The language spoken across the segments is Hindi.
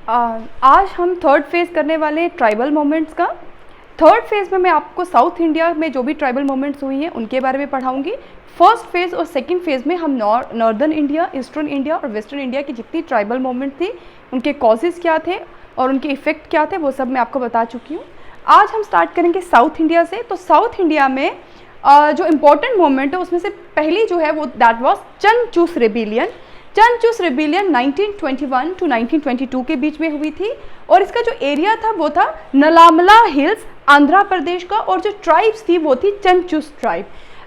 आज हम थर्ड फेज़ करने वाले हैं ट्राइबल मूवमेंट्स का। थर्ड फेज़ में मैं आपको साउथ इंडिया में जो भी ट्राइबल मूवमेंट्स हुई हैं उनके बारे में पढ़ाऊंगी। फर्स्ट फेज़ और सेकंड फेज़ में हम नॉर्दर्न इंडिया, ईस्टर्न इंडिया और वेस्टर्न इंडिया की जितनी ट्राइबल मूवमेंट थी उनके कॉजेज़ क्या थे और उनके इफ़ेक्ट क्या थे वो सब मैं आपको बता चुकी हूँ। आज हम स्टार्ट करेंगे साउथ इंडिया से। तो साउथ इंडिया में जो इम्पोर्टेंट मूवमेंट है उसमें से पहली जो है वो दैट वाज चनचूस रेबिलियन। चनचूस रेबिलियन 1921 टू 1922 के बीच में हुई थी और इसका जो एरिया था वो था नलामला हिल्स, आंध्र प्रदेश का, और जो ट्राइब्स थी वो थी चनचूस ट्राइब।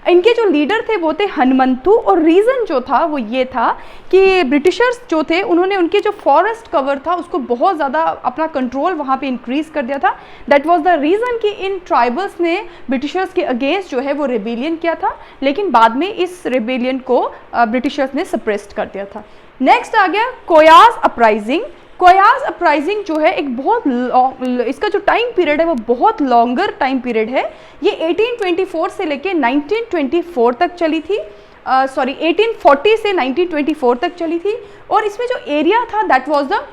इनके जो लीडर थे वो थे हनुमंतु, और रीज़न जो था वो ये था कि ब्रिटिशर्स जो थे उन्होंने उनके जो फॉरेस्ट कवर था उसको बहुत ज़्यादा अपना कंट्रोल वहाँ पे इंक्रीज़ कर दिया था। दैट वाज द रीज़न कि इन ट्राइबल्स ने ब्रिटिशर्स के अगेंस्ट जो है वो रेबिलियन किया था, लेकिन बाद में इस रेबिलियन को ब्रिटिशर्स ने सप्रेस्ड कर दिया था। नेक्स्ट आ गया कोयास अपराइजिंग। कोयास अपराइजिंग जो है एक बहुत इसका जो टाइम पीरियड है वो बहुत लॉन्गर टाइम पीरियड है। ये 1824 से लेके 1924 तक चली थी, 1840 से 1924 तक चली थी। और इसमें जो एरिया था that was the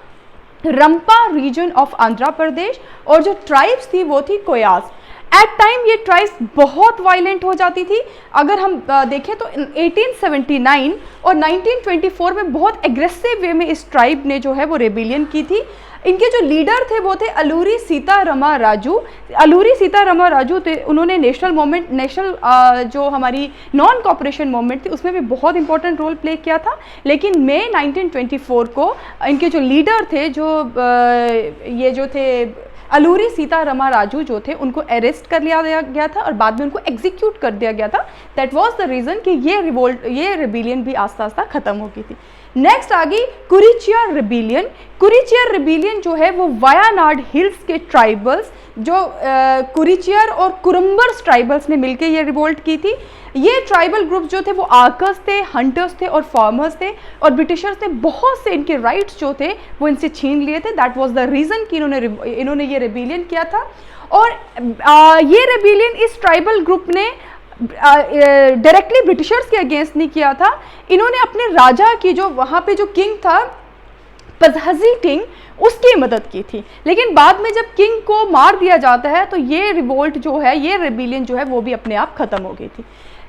Rampa region of Andhra Pradesh, और जो ट्राइब्स थी वो थी कोयास। एट टाइम ये ट्राइब्स बहुत वायलेंट हो जाती थी। अगर हम देखें तो 1879 और 1924 में बहुत एग्रेसिव वे में इस ट्राइब ने जो है वो रेबिलियन की थी। इनके जो लीडर थे वो थे अलूरी सीतारमा राजू। अलूरी सीतारमा राजू थे, उन्होंने नेशनल जो हमारी नॉन कॉपरेशन मूवमेंट थी उसमें भी बहुत इंपॉर्टेंट रोल प्ले किया था। लेकिन मई 1924 को इनके जो लीडर थे ये जो थे अलूरी सीतारमा राजू जो थे उनको अरेस्ट कर लिया गया था और बाद में उनको एग्जीक्यूट कर दिया गया था। दैट वाज द रीज़न कि ये रेबिलियन भी आस्ता आस्ता ख़त्म हो गई थी। नेक्स्ट आ गई कुरिचियर रेबिलियन। कुरिचियर रेबिलियन जो है वो वायानाड हिल्स के ट्राइबल्स जो कुरिचियर और कुरुम्बर्स ट्राइबल्स ने मिलकर ये रिवोल्ट की थी। ये ट्राइबल ग्रुप जो थे वो आर्कर्स थे, हंटर्स थे और फार्मर्स थे, और ब्रिटिशर्स ने बहुत से इनके राइट्स जो थे वो इनसे छीन लिए थे। दैट वाज द रीज़न कि इन्होंने ये रेबिलियन किया था। और ये रेबिलियन इस ट्राइबल ग्रुप ने डायरेक्टली ब्रिटिशर्स के अगेंस्ट नहीं किया था। इन्होंने अपने राजा की जो वहाँ पे जो किंग था पजहजी किंग, उसकी मदद की थी। लेकिन बाद में जब किंग को मार दिया जाता है तो ये रिवोल्ट जो है, ये रेबिलियन जो है वो भी अपने आप खत्म हो गई थी।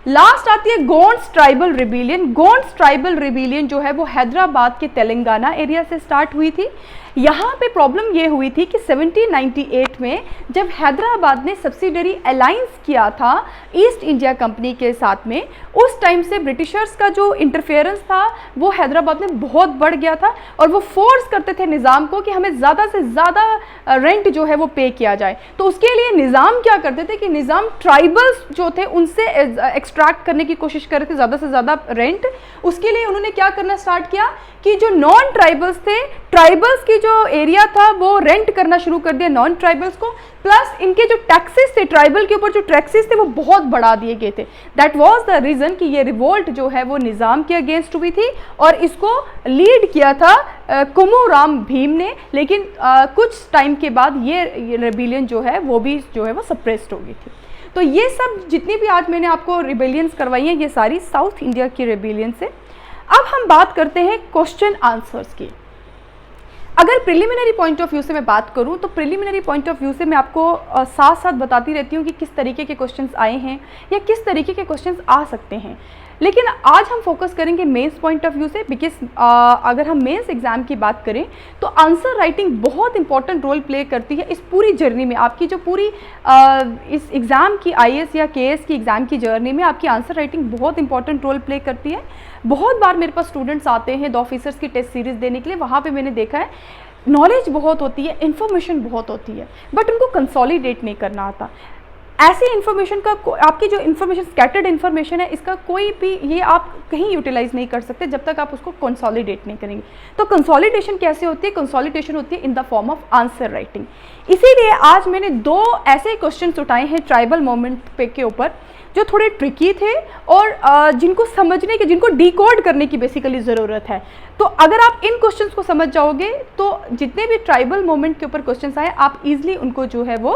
लास्ट आती है Gonds tribal rebellion. Gonds tribal rebellion जो है वो हैदराबाद के तेलंगाना एरिया से स्टार्ट हुई थी। यहाँ पे प्रॉब्लम ये हुई थी कि 1798 में जब हैदराबाद ने सब्सिडरी अलायंस किया था ईस्ट इंडिया कंपनी के साथ में, उस टाइम से ब्रिटिशर्स का जो इंटरफेरेंस था वो हैदराबाद में बहुत बढ़ गया था और वो फोर्स करते थे निज़ाम को कि हमें ज़्यादा से ज़्यादा रेंट जो है वो पे किया जाए। तो उसके लिए निज़ाम क्या करते थे कि निज़ाम ट्राइबल्स जो थे उनसे एक्सट्रैक्ट करने की कोशिश कर रहे थे ज़्यादा से ज़्यादा रेंट। उसके लिए उन्होंने क्या करना स्टार्ट किया कि जो नॉन ट्राइबल्स थे, ट्राइबल्स की जो एरिया था वो रेंट करना शुरू कर दिया नॉन ट्राइबल्स को, प्लस इनके जो टैक्सेस थे, ट्राइबल के ऊपर जो टैक्सेस थे वो बहुत बढ़ा दिए गए थे। दैट वाज द रीज़न कि ये रिवोल्ट जो है वो निज़ाम के अगेंस्ट हुई थी और इसको लीड किया था कुमुराम भीम ने। लेकिन कुछ टाइम के बाद ये रेबिलियन जो है वो भी जो है वो सप्रेस्ड हो गई थी। तो ये सब जितनी भी आज मैंने आपको रेबिलियंस करवाई हैं ये सारी साउथ इंडिया की रेबिलियन से। अब हम बात करते हैं क्वेश्चन आंसर्स की। अगर प्रिलिमिनरी पॉइंट ऑफ व्यू से मैं बात करूं तो प्रिलिमिनरी पॉइंट ऑफ व्यू से मैं आपको साथ साथ बताती रहती हूं कि किस तरीके के क्वेश्चंस आए हैं या किस तरीके के क्वेश्चंस आ सकते हैं। लेकिन आज हम फोकस करेंगे मेंस पॉइंट ऑफ व्यू से, बिकॉज अगर हम मेंस एग्जाम की बात करें तो आंसर राइटिंग बहुत इंपॉर्टेंट रोल प्ले करती है इस पूरी जर्नी में। आपकी जो पूरी इस एग्ज़ाम की IAS या KS की एग्ज़ाम की जर्नी में आपकी आंसर राइटिंग बहुत इंपॉर्टेंट रोल प्ले करती है। बहुत बार मेरे पास स्टूडेंट्स आते हैं 2 ऑफिसर्स की टेस्ट सीरीज़ देने के लिए, वहाँ पे मैंने देखा है नॉलेज बहुत होती है, इन्फॉर्मेशन बहुत होती है, बट उनको कंसोलिडेट नहीं करना आता। ऐसी इन्फॉर्मेशन का आपकी जो इन्फॉर्मेशन स्कैटर्ड इन्फॉर्मेशन है इसका कोई भी ये आप कहीं यूटिलाइज नहीं कर सकते जब तक आप उसको कंसोलिडेट नहीं करेंगे। तो कंसोलिडेशन कैसे होती है? कंसोलिडेशन होती है in the form of answer writing. इसीलिए आज मैंने 2 ऐसे क्वेश्चन उठाए हैं ट्राइबल मूवमेंट पे के ऊपर जो थोड़े ट्रिकी थे और जिनको समझने के, जिनको डिकोड करने की बेसिकली ज़रूरत है। तो अगर आप इन क्वेश्चंस को समझ जाओगे तो जितने भी ट्राइबल मूवमेंट के ऊपर क्वेश्चंस आए आप इजीली उनको जो है वो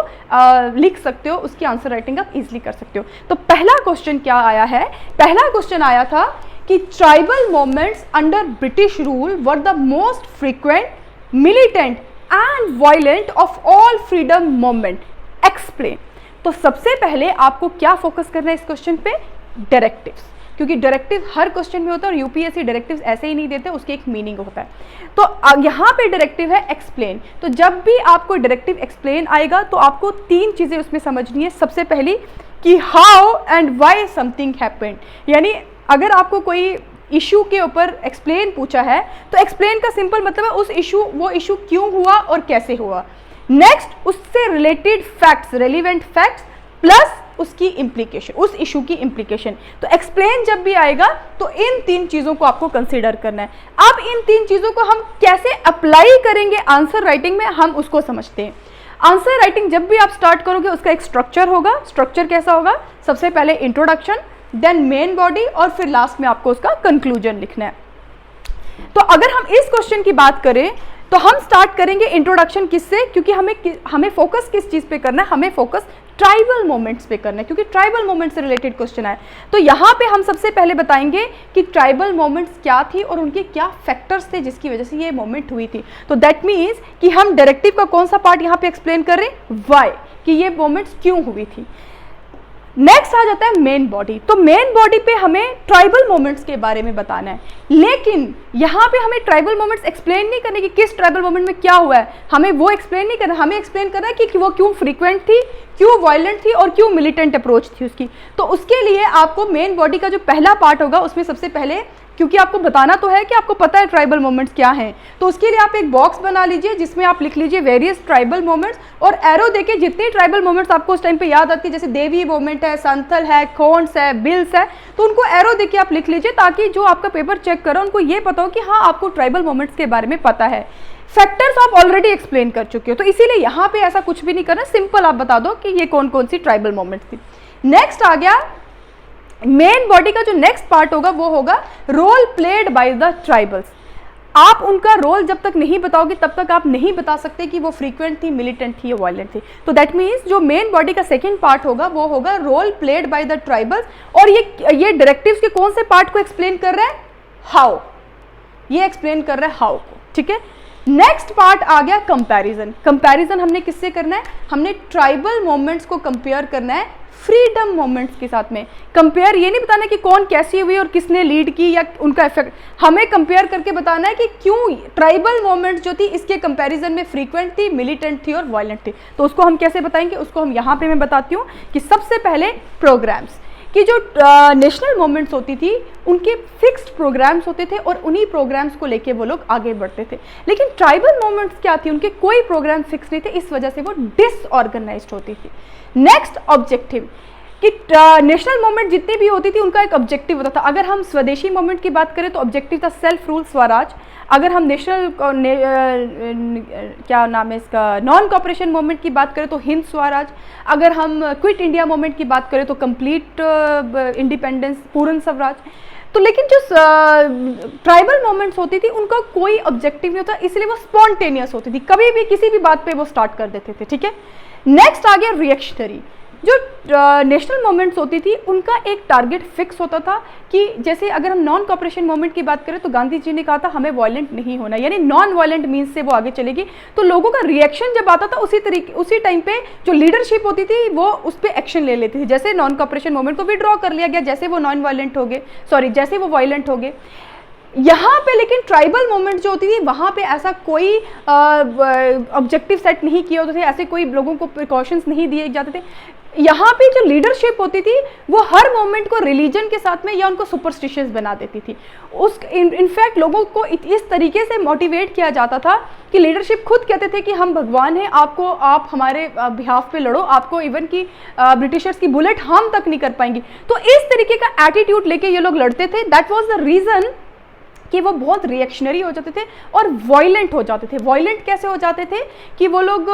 लिख सकते हो, उसकी आंसर राइटिंग आप इजीली कर सकते हो। तो पहला क्वेश्चन क्या आया है? पहला क्वेश्चन आया था कि tribal movements under British rule were the most frequent, militant and violent of all freedom movement, explain. तो सबसे पहले आपको क्या फोकस करना है इस क्वेश्चन पे? डायरेक्टिव्स, क्योंकि डायरेक्टिव हर क्वेश्चन में होता है और यूपीएससी डायरेक्टिव्स ऐसे ही नहीं देते, उसके एक मीनिंग होता है। तो यहाँ पे डायरेक्टिव है एक्सप्लेन। तो जब भी आपको डायरेक्टिव एक्सप्लेन आएगा तो आपको 3 चीजें उसमें समझनी है। सबसे पहली कि how and why something happened, यानी अगर आपको कोई इशू के ऊपर एक्सप्लेन पूछा है तो एक्सप्लेन का सिंपल मतलब है उस इशू, वो इशू क्यों हुआ और कैसे हुआ। नेक्स्ट उससे related facts, relevant facts plus उसकी इंप्लीकेशन, उस इशू की इंप्लीकेशन। तो एक्सप्लेन जब भी आएगा तो इन 3 चीजों को आपको कंसीडर करना है। अब इन 3 चीजों को हम कैसे अप्लाई करेंगे आंसर राइटिंग में, हम उसको समझते हैं। आंसर राइटिंग जब भी आप स्टार्ट करोगे उसका एक स्ट्रक्चर होगा। स्ट्रक्चर कैसा होगा? सबसे पहले इंट्रोडक्शन, देन मेन बॉडी और फिर लास्ट में आपको उसका कंक्लूजन लिखना है। तो अगर हम इस क्वेश्चन की बात करें तो हम स्टार्ट करेंगे इंट्रोडक्शन किससे, क्योंकि हमें फोकस किस चीज पे करना है? हमें फोकस ट्राइबल मोमेंट्स पे करना है, क्योंकि ट्राइबल मोमेंट्स से रिलेटेड क्वेश्चन है। तो यहाँ पे हम सबसे पहले बताएंगे कि ट्राइबल मोमेंट्स क्या थी और उनके क्या फैक्टर्स थे जिसकी वजह से ये मोमेंट हुई थी। तो दैट मीन्स कि हम डायरेक्टिव का कौन सा पार्ट यहाँ पे एक्सप्लेन कर रहे हैं? व्हाई, कि ये मोमेंट्स क्यों हुई थी। नेक्स्ट आ जाता है मेन बॉडी। तो मेन बॉडी पे हमें ट्राइबल मोमेंट्स के बारे में बताना है, लेकिन यहाँ पे हमें ट्राइबल मोमेंट्स एक्सप्लेन नहीं करने कि किस ट्राइबल मोमेंट में क्या हुआ है, हमें वो एक्सप्लेन नहीं करना। हमें एक्सप्लेन करना है कि वो क्यों फ्रीक्वेंट थी, क्यों वायलेंट थी और क्यों मिलिटेंट अप्रोच थी उसकी। तो उसके लिए आपको मेन बॉडी का जो पहला पार्ट होगा उसमें सबसे पहले, क्योंकि आपको बताना तो है कि आपको पता है ट्राइबल मोमेंट्स क्या हैं, तो उसके लिए आप एक बॉक्स बना लीजिए जिसमें आप लिख लीजिए वेरियस ट्राइबल मोमेंट्स और एरो देके जितने ट्राइबल मोमेंट्स आपको उस टाइम पे याद आती है, जैसे देवी मोमेंट है, संथल है, खोंड्स है, बिल्स है, तो उनको एरो देके आप लिख लीजिए ताकि जो आपका पेपर चेक करो उनको ये पता हो कि हाँ आपको ट्राइबल मोमेंट्स के बारे में पता है। फैक्टर्स आप ऑलरेडी एक्सप्लेन कर चुके हो, तो इसीलिए यहाँ पे ऐसा कुछ भी नहीं करना, सिंपल आप बता दो कि ये कौन कौन सी ट्राइबल मोमेंट्स थी। नेक्स्ट आ गया मेन बॉडी का जो नेक्स्ट पार्ट होगा वो होगा role played by the tribals. आप उनका रोल जब तक नहीं बताओगे तब तक आप नहीं बता सकते कि वो फ्रीक्वेंट थी, मिलिटेंट थी या वायलेंट थी। तो दैट मीन्स जो मेन बॉडी का सेकंड पार्ट होगा वो होगा role played by the tribals, और ये डायरेक्टिव्स के कौन से पार्ट को एक्सप्लेन कर रहा है? हाउ, ये एक्सप्लेन कर रहा है हाउ को, ठीक है। नेक्स्ट पार्ट आ गया कंपैरिजन। कंपैरिजन हमने किससे करना है? हमने ट्राइबल मोमेंट्स को कंपेयर करना है फ्रीडम मोमेंट्स के साथ में। कंपेयर ये नहीं बताना कि कौन कैसी हुई और किसने लीड की या उनका इफेक्ट, हमें कंपेयर करके बताना है कि क्यों ट्राइबल मोमेंट्स जो थी इसके कंपैरिजन में फ्रीक्वेंट थी, मिलिटेंट थी और वायलेंट थी। तो उसको हम कैसे बताएंगे? उसको हम यहाँ पे मैं बताती हूँ कि सबसे पहले प्रोग्राम्स, कि जो नेशनल मोमेंट्स होती थी उनके फिक्स्ड प्रोग्राम्स होते थे और उन्हीं प्रोग्राम्स को लेके वो लोग आगे बढ़ते थे। लेकिन ट्राइबल मोमेंट्स क्या थी? उनके कोई प्रोग्राम फिक्स नहीं थे, इस वजह से वो डिसऑर्गेनाइज्ड होती थी। नेक्स्ट ऑब्जेक्टिव, कि नेशनल मूवमेंट जितनी भी होती थी उनका एक ऑब्जेक्टिव होता था। अगर हम स्वदेशी मूवमेंट की बात करें तो ऑब्जेक्टिव था सेल्फ रूल स्वराज। अगर हम नेशनल क्या नाम है इसका, नॉन कॉपरेशन मूवमेंट की बात करें तो हिंद स्वराज। अगर हम क्विट इंडिया मूवमेंट की बात करें तो कंप्लीट इंडिपेंडेंस, पूर्ण स्वराज। तो लेकिन जो ट्राइबल मूवमेंट्स होती थी उनका कोई ऑब्जेक्टिव नहीं होता, इसलिए वो स्पॉन्टेनियस होती थी, कभी भी किसी भी बात पे वो स्टार्ट कर देते थे, ठीक है। नेक्स्ट आ गया रिएक्शनरी। जो नेशनल मूवमेंट्स होती थी उनका एक टारगेट फिक्स होता था, कि जैसे अगर हम नॉन कॉपरेशन मूवमेंट की बात करें तो गांधी जी ने कहा था हमें वायलेंट नहीं होना, यानी नॉन वायलेंट मीन्स से वो आगे चलेगी। तो लोगों का रिएक्शन जब आता था उसी टाइम पे जो लीडरशिप होती थी वो उस पर एक्शन ले लेती थी। जैसे नॉन कॉपरेशन मूवमेंट को विड्रॉ कर लिया गया, जैसे वो नॉन वायलेंट हो गए, जैसे वो वायलेंट हो गए। यहाँ पे लेकिन ट्राइबल मूवमेंट जो होती थी वहाँ पे ऐसा कोई ऑब्जेक्टिव सेट नहीं किए होते थे, ऐसे कोई लोगों को प्रिकॉशंस नहीं दिए जाते थे। यहाँ पे जो लीडरशिप होती थी वो हर मूवमेंट को रिलीजन के साथ में या उनको सुपरस्टिशियस बना देती थी। इनफैक्ट लोगों को इस तरीके से मोटिवेट किया जाता था कि लीडरशिप खुद कहते थे कि हम भगवान हैं, आप हमारे बिहाफ पे लड़ो, आपको इवन कि ब्रिटिशर्स की बुलेट हम तक नहीं कर पाएंगी। तो इस तरीके का एटीट्यूड लेके ये लोग लड़ते थे। दैट वॉज द रीज़न कि वो बहुत रिएक्शनरी हो जाते थे और वायलेंट हो जाते थे। वायलेंट कैसे हो जाते थे कि वो लोग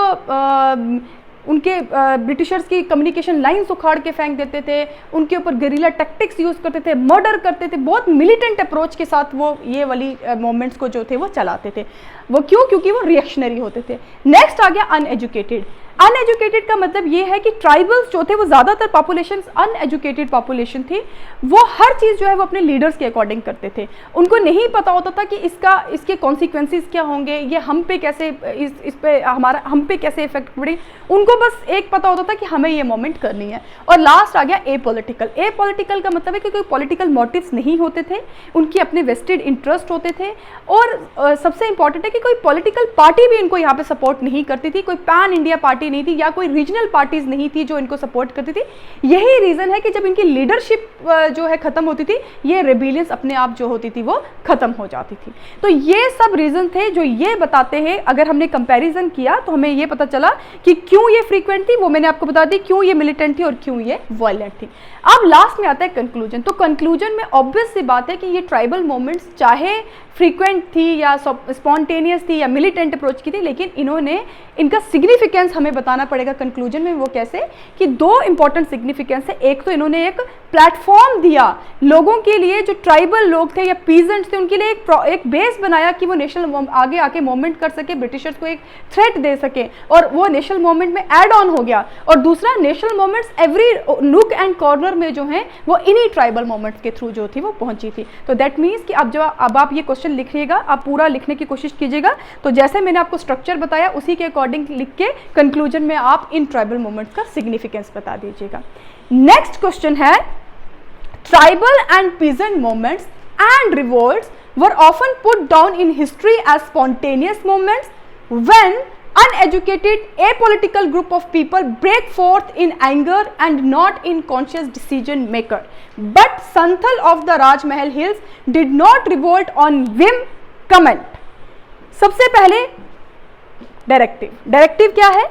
उनके ब्रिटिशर्स की कम्युनिकेशन लाइन्स उखाड़ के फेंक देते थे, उनके ऊपर गेरिला टैक्टिक्स यूज़ करते थे, मर्डर करते थे, बहुत मिलिटेंट अप्रोच के साथ वो ये वाली मोमेंट्स को जो थे वो चलाते थे। वो क्यों? क्योंकि वो रिएक्शनरी होते थे। नेक्स्ट आ गया अनएजुकेटेड। अनएजुकेटेड का मतलब ये है कि ट्राइबल्स जो थे वो ज़्यादातर पॉपुलेशन अनएजुकेटेड पॉपुलेशन थी, वो हर चीज़ जो है वो अपने लीडर्स के अकॉर्डिंग करते थे, उनको नहीं पता होता था कि इसके कॉन्सिक्वेंसेस क्या होंगे, ये हम पे कैसे इस पे हम पे कैसे इफेक्ट पड़े, उनको बस एक पता होता था कि हमें ये मोमेंट करनी है। और लास्ट आ गया एपॉलिटिकल। एपॉलिटिकल का मतलब है कि कोई पॉलिटिकल मोटिव्स नहीं होते थे, उनकी अपने वेस्टेड इंटरेस्ट होते थे, और सबसे इंपॉर्टेंट है कि कोई पॉलिटिकल पार्टी भी इनको यहाँ पे सपोर्ट नहीं करती थी, कोई पैन इंडिया पार्टी नहीं थी या कोई रीजनल पार्टीज नहीं थी जो इनको सपोर्ट करती थी। यही रीजन है कि जब इनकी लीडरशिप जो है खत्म होती थी, ये रेबिलियंस अपने आप जो होती थी वो खत्म हो जाती थी। तो ये सब रीजन थे जो ये बताते हैं, अगर हमने कंपैरिजन किया तो हमें ये पता चला कि क्यों ये फ्रीक्वेंट थी, वो मैंने आपको बता दी, क्यों ये मिलिटेंट थी और क्यों ये वायलेंट थी। अब लास्ट में आता है कंक्लूजन। तो कंक्लूजन में ऑब्वियस सी बात है कि ये ट्राइबल मूवमेंट्स चाहे फ्रीक्वेंट थी या स्पॉन्टेनियस थी या मिलिटेंट अप्रोच की थी, लेकिन इन्होंने इनका सिग्निफिकेंस हमें बताना पड़ेगा कंक्लूजन में। वो कैसे कि दो इंपॉर्टेंट सिग्निफिकेंस है। एक तो इन्होंने एक प्लेटफॉर्म दिया लोगों के लिए, जो ट्राइबल लोग थे या पीजेंट्स थे, उनके लिए एक बेस बनाया कि वो नेशनल आगे आके मूवमेंट कर सके, ब्रिटिशर्स को एक थ्रेट दे सके, और वो नेशनल मूवमेंट में ऐड ऑन हो गया। और दूसरा, नेशनल मूवमेंट्स एवरी नुक एंड कॉर्नर में जो है वो इन्हीं ट्राइबल मूवमेंट्स के थ्रू जो थी वो पहुंची थी। तो दैट मीन्स कि अब आप ये क्वेश्चन लिखिएगा, आप पूरा लिखने की कोशिश कीजिएगा। तो जैसे मैंने आपको स्ट्रक्चर बताया उसी के अकॉर्डिंग लिख के कंक्लूजन में आप इन ट्राइबल मूवमेंट्स का सिग्निफिकेंस बता दीजिएगा। नेक्स्ट क्वेश्चन है, tribal and peasant movements and revolts were often put down in history as spontaneous movements when uneducated apolitical group of people break forth in anger and not in conscious decision maker, but Santhal of the Rajmahal Hills did not revolt on whim. Comment. सबसे पहले डायरेक्टिव क्या है?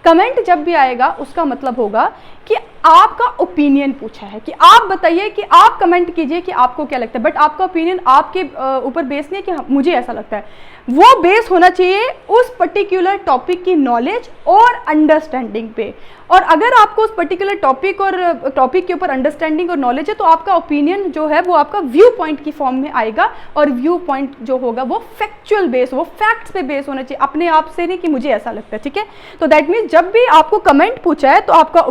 कमेंट जब भी आएगा उसका मतलब होगा कि आपका ओपिनियन पूछा है, कि आप बताइए, कि आप कमेंट कीजिए कि आपको क्या लगता है, बट आपका ओपिनियन आपके ऊपर बेस नहीं है कि मुझे ऐसा लगता है, वो बेस होना चाहिए उस पर्टिकुलर टॉपिक की नॉलेज और अंडरस्टैंडिंग पे। और अगर आपको उस पर्टिकुलर टॉपिक के ऊपर अंडरस्टैंडिंग और नॉलेज है तो आपका ओपिनियन जो है वो आपका व्यू पॉइंट की फॉर्म में आएगा, और व्यू पॉइंट जो होगा वो फैक्चुअल बेस, वो फैक्ट्स पे बेस होना चाहिए, अपने आप से नहीं कि मुझे ऐसा लगता है। ठीक है, तो दैट मीन्स जब भी आपको कमेंट पूछा है तो आपका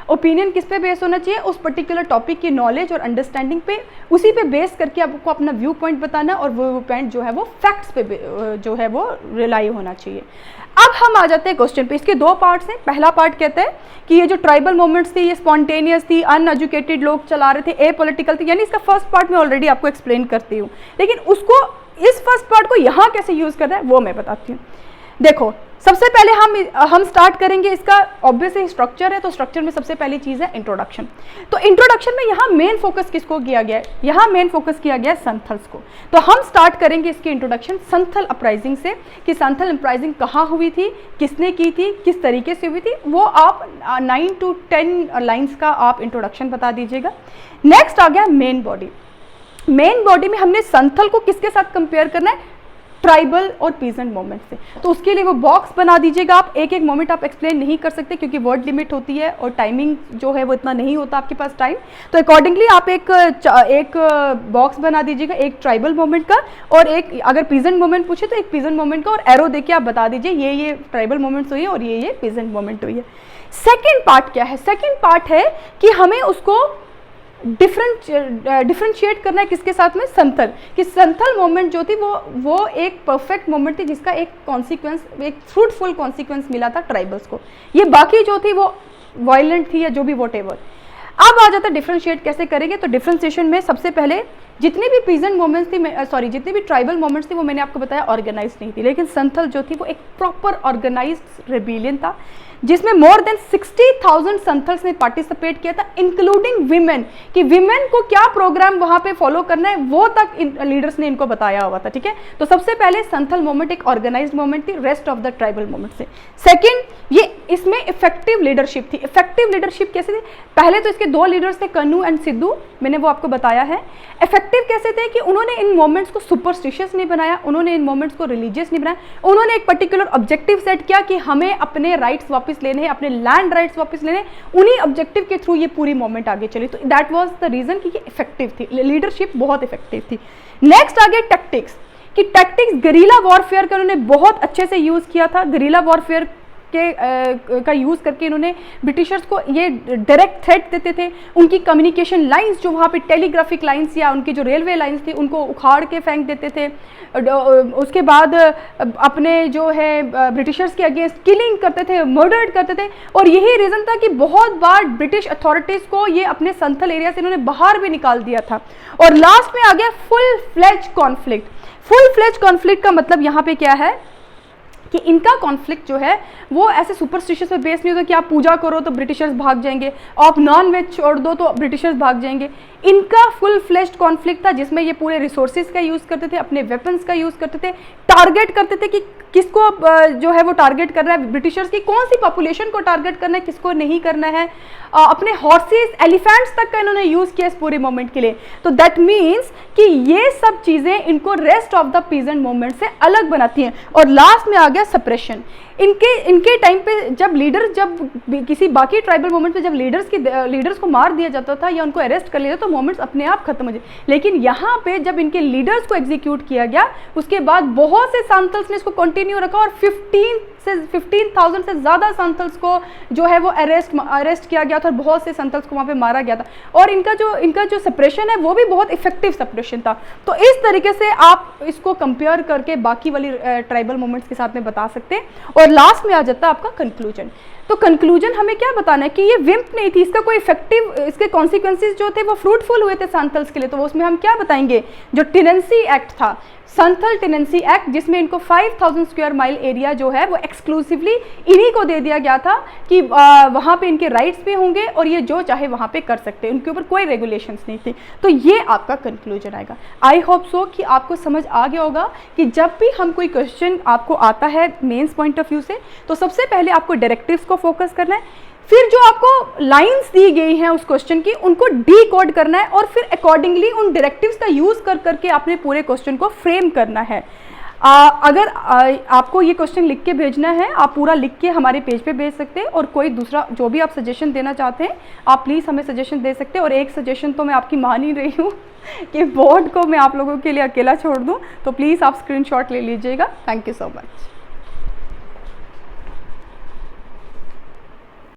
ओपिनियन किस पे बेस होना चाहिए? उस पर्टिकुलर टॉपिक की नॉलेज और अंडरस्टैंडिंग पे, उसी पे बेस करके आपको अपना व्यू पॉइंट बताना, और वो व्यू पॉइंट जो है वो फैक्ट्स पे जो है वो रिलाई होना चाहिए। अब हम आ जाते हैं क्वेश्चन पे। इसके दो पार्ट्स हैं। पहला पार्ट कहता है कि ये जो ट्राइबल मूवमेंट्स थी ये स्पॉन्टेनियस थी, अनएजुकेटेड लोग चला रहे थे, एपॉलिटिकल थी, यानी इसका फर्स्ट पार्ट मैं ऑलरेडी आपको एक्सप्लेन करती हूँ, लेकिन उसको इस फर्स्ट पार्ट को यहाँ कैसे यूज़ करना है वो मैं बताती हूँ। देखो, सबसे पहले हम स्टार्ट करेंगे, इसका ऑब्वियसली स्ट्रक्चर है, तो स्ट्रक्चर में सबसे पहली चीज़ है इंट्रोडक्शन। तो इंट्रोडक्शन में यहाँ मेन फोकस किसको किया गया है? यहाँ मेन फोकस किया गया है संथल्स को। तो हम स्टार्ट करेंगे इसकी इंट्रोडक्शन संथल अपराइजिंग से, कि संथल अपराइजिंग कहाँ हुई थी, किसने की थी, किस तरीके से हुई थी, वो आप 9 to 10 लाइन्स का आप इंट्रोडक्शन बता दीजिएगा। नेक्स्ट आ गया मेन बॉडी। मेन बॉडी में हमने संथल को किसके साथ कंपेयर करना है? ट्राइबल और पीजेंट मोमेंट से। तो उसके लिए वो बॉक्स बना दीजिएगा। आप एक एक मोमेंट आप एक्सप्लेन नहीं कर सकते क्योंकि वर्ड लिमिट होती है और टाइमिंग जो है वो इतना नहीं होता आपके पास टाइम, तो अकॉर्डिंगली आप एक बॉक्स बना दीजिएगा, एक ट्राइबल मोमेंट का और एक अगर पीजेंट मोमेंट पूछे तो एक पीजेंट मोमेंट का, और एरो देके आप बता दीजिए ये ट्राइबल मोमेंट्स हुई है और ये पीजेंट मोमेंट हुई है। सेकेंड पार्ट क्या है? सेकेंड पार्ट है कि हमें उसको डिफरेंशिएट करना है किसके साथ में? संथल। कि संथल मोमेंट जो थी वो एक परफेक्ट मोमेंट थी जिसका एक कॉन्सिक्वेंस, एक फ्रूटफुल कॉन्सिक्वेंस मिला था ट्राइबल्स को। ये बाकी जो थी वो वायलेंट थी या जो भी व्हाटएवर। अब आ जाता है डिफरेंशिएट कैसे करेंगे। तो डिफरेंशिएशन में सबसे पहले जितनी भी पीजेंट मोमेंट्स थी, जितनी भी ट्राइबल मोमेंट्स थी वो मैंने आपको बताया ऑर्गेनाइज नहीं थी, लेकिन संथल जो थी वो एक प्रॉपर ऑर्गेनाइज्ड रेबिलियन था जिसमें मोर देन 60,000 संथल्स ने पार्टिसिपेट किया था, इंक्लूडिंग विमेन। कि विमेन को क्या प्रोग्राम वहां पे फॉलो करना है वो तक लीडर्स ने इनको बताया हुआ था। ठीक है, तो सबसे पहले संथल मूवमेंट एक ऑर्गेनाइज्ड मूवमेंट थी rest of the tribal movement से। सेकेंड, ये इसमें इफेक्टिव लीडरशिप थी। इफेक्टिव लीडरशिप कैसे थी? पहले तो इसके दो लीडर्स थे, कन्नू एंड सिद्धू, मैंने वो आपको बताया है। इफेक्टिव कैसे थे कि उन्होंने इन मोमेंट्स को सुपरस्टिशियस नहीं बनाया, उन्होंने इन मोमेंट्स को रिलीजियस नहीं बनाया, उन्होंने एक पर्टिकुलर ऑब्जेक्टिव सेट किया कि हमें अपने राइट्स वापस लेने हैं, अपने लैंड राइट्स वापस लेने, उन्हीं ऑब्जेक्टिव के थ्रू ये पूरी मूवमेंट आगे चली। तो दैट वाज द रीजन कि ये इफेक्टिव थी, लीडरशिप बहुत इफेक्टिव थी। नेक्स्ट आ गया टैक्टिक्स। कि टैक्टिक्स, गरीला वॉरफेयर का उन्होंने बहुत अच्छे से यूज किया था। गरीला वॉरफेयर का यूज़ करके इन्होंने ब्रिटिशर्स को ये डायरेक्ट थ्रेट देते थे। उनकी कम्युनिकेशन लाइंस जो वहाँ पे टेलीग्राफिक लाइंस या उनकी जो रेलवे लाइंस थी उनको उखाड़ के फेंक देते थे। उसके बाद अपने जो है ब्रिटिशर्स के अगेंस्ट किलिंग करते थे, मर्डर करते थे। और यही रीज़न था कि बहुत बार ब्रिटिश अथॉरिटीज़ को ये अपने संथल एरिया से इन्होंने बाहर भी निकाल दिया था। और लास्ट में आ गया full fledge conflict. Full fledge conflict का मतलब यहाँ पे क्या है कि इनका कॉन्फ्लिक्ट जो है वो ऐसे सुपरस्टिशियस पे बेस नहीं होता कि आप पूजा करो तो ब्रिटिशर्स भाग जाएंगे, आप नॉन वेज छोड़ दो तो ब्रिटिशर्स भाग जाएंगे। इनका फुल फ्लेश्ड कॉन्फ्लिक्ट था जिसमें ये पूरे रिसोर्सेज का यूज़ करते थे, अपने वेपन्स का यूज़ करते थे, टारगेट करते थे कि किसको जो है वो टारगेट करना है, ब्रिटिशर्स की कौन सी पॉपुलेशन को टारगेट करना है, किसको नहीं करना है। अपने हॉर्सेस, एलिफेंट्स तक का इन्होंने यूज़ किया इस पूरे मोमेंट के लिए। तो दैट मीन्स कि ये सब चीज़ें इनको rest of the peasant movement से अलग बनाती हैं। और लास्ट में आ गया सप्रेशन। इनके टाइम पे जब किसी बाकी ट्राइबल मूवमेंट पे जब लीडर्स को मार दिया जाता था या उनको अरेस्ट कर लिया जाता तो मूवमेंट्स अपने आप खत्म हो जाए। लेकिन यहाँ पे जब इनके लीडर्स को एग्जीक्यूट किया गया उसके बाद बहुत से सांथल्स ने इसको कंटिन्यू रखा और 15,000 से ज़्यादा सांथल्स को जो है वो अरेस्ट किया गया था और बहुत से सांथल्स को वहाँ पे मारा गया था। और इनका जो सप्रेशन है वो भी बहुत इफेक्टिव सप्रेशन था। तो इस तरीके से आप इसको कंपेयर करके बाकी वाली ट्राइबल मूवमेंट्स के साथ में बता सकते हैं। और लास्ट में आ जाता है आपका कंक्लूजन। तो कंक्लूजन हमें क्या बताना है कि ये विम्प नहीं थी, इसका कोई इफेक्टिव, इसके कॉन्सिक्वेंसेज जो थे वो फ्रूटफुल हुए थे सांथल्स के लिए। तो उसमें हम क्या बताएंगे, जो टेनेंसी एक्ट था, संथल टेनेंसी एक्ट, जिसमें इनको 5000 स्क्वायर माइल एरिया जो है वो एक्सक्लूसिवली इन्हीं को दे दिया गया था कि वहाँ पे इनके राइट्स भी होंगे और ये जो चाहे वहाँ पे कर सकते हैं, उनके ऊपर कोई रेगुलेशंस नहीं थी। तो ये आपका कंक्लूजन आएगा। आई होप सो कि आपको समझ आ गया होगा कि जब भी हम कोई क्वेश्चन आपको आता है मेंस पॉइंट ऑफ व्यू से तो सबसे पहले आपको डायरेक्टिव्स को फोकस करना है, फिर जो आपको लाइंस दी गई हैं उस क्वेश्चन की उनको डीकोड करना है और फिर अकॉर्डिंगली उन डायरेक्टिव्स का यूज़ कर करके आपने पूरे क्वेश्चन को फ्रेम करना है। अगर आपको ये क्वेश्चन लिख के भेजना है आप पूरा लिख के हमारे पेज पे भेज सकते हैं और कोई दूसरा जो भी आप सजेशन देना चाहते हैं आप प्लीज़ हमें सजेशन दे सकते हैं। और एक सजेशन तो मैं आपकी मान ही रही हूँ कि बोर्ड को मैं आप लोगों के लिए अकेला छोड़ दूँ, तो प्लीज़ आप स्क्रीनशॉट ले लीजिएगा। Thank you so much.